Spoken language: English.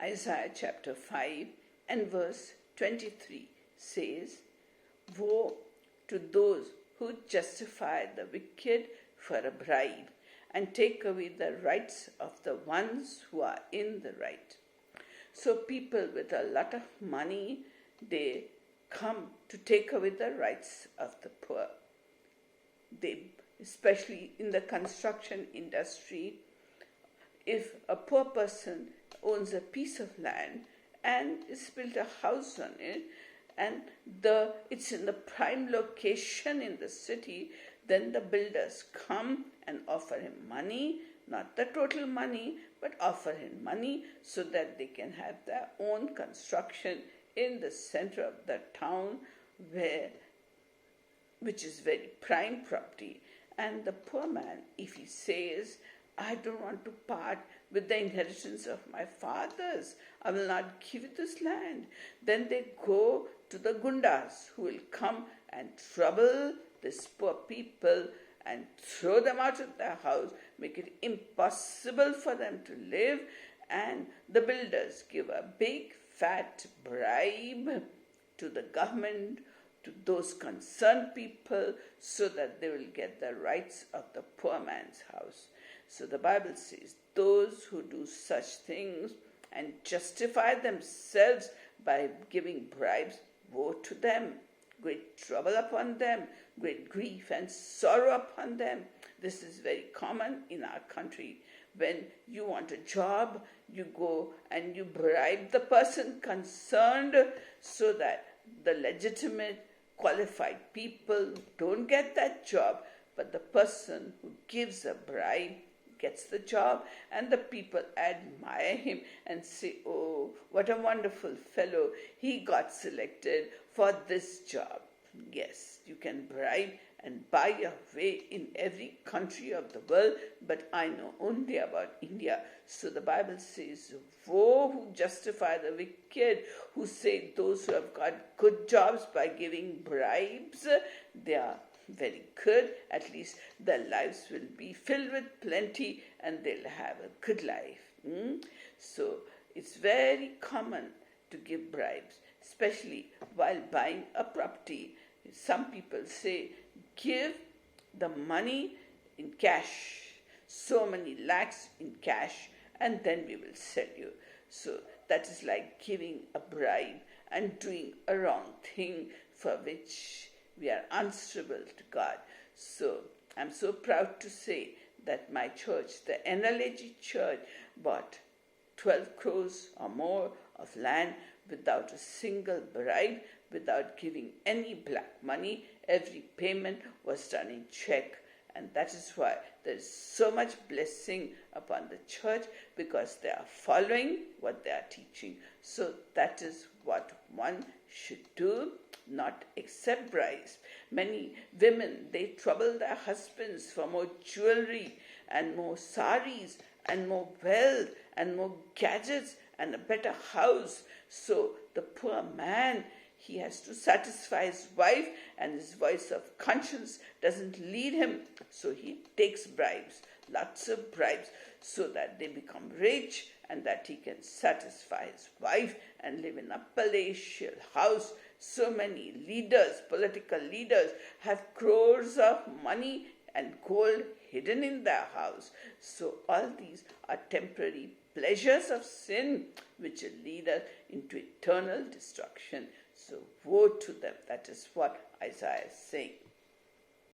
Isaiah chapter 5 and verse 23 says, "Woe to those who justify the wicked for a bribe and take away the rights of the ones who are in the right." So people with a lot of money, they come to take away the rights of the poor. They, especially in the construction industry, if a poor person owns a piece of land and has built a house on it, and it's in the prime location in the city, then the builders come and offer him money, not the total money, but offer him money so that they can have their own construction in the center of the town, which is very prime property. And the poor man, if he says, "I don't want to part with the inheritance of my fathers, I will not give you this land," then they go to the gundas who will come and trouble these poor people and throw them out of their house, make it impossible for them to live, and the builders give a big fat bribe to the government, to those concerned people, so that they will get the rights of the poor man's house. So the Bible says, those who do such things and justify themselves by giving bribes, woe to them. Great trouble upon them, great grief and sorrow upon them. This is very common in our country. When you want a job, you go and you bribe the person concerned so that the legitimate, qualified people don't get that job, but the person who gives a bribe gets the job, and the people admire him and say, "Oh, what a wonderful fellow, he got selected for this job." Yes, you can bribe and buy your way in every country of the world, but I know only about India. So the Bible says, "Woe who justify the wicked," who say those who have got good jobs by giving bribes, they are very good. At least their lives will be filled with plenty and they'll have a good life. So it's very common to give bribes, especially while buying a property. Some people say, "Give the money in cash, so many lakhs in cash, and then we will sell you." So that is like giving a bribe and doing a wrong thing for which we are answerable to God. So I'm so proud to say that my church, the NLAG church, bought 12 crores or more of land without a single bribe, without giving any black money. Every payment was done in check. And that is why there is so much blessing upon the church, because they are following what they are teaching. So that is what one should do, not accept bribes. Many women, they trouble their husbands for more jewelry and more saris and more wealth and more gadgets and a better house. So the poor man, he has to satisfy his wife, and his voice of conscience doesn't lead him. So he takes bribes, lots of bribes, so that they become rich and that he can satisfy his wife and live in a palatial house. So many leaders, political leaders, have crores of money and gold hidden in their house. So all these are temporary pleasures of sin which will lead us into eternal destruction. So woe to them. That is what Isaiah is saying.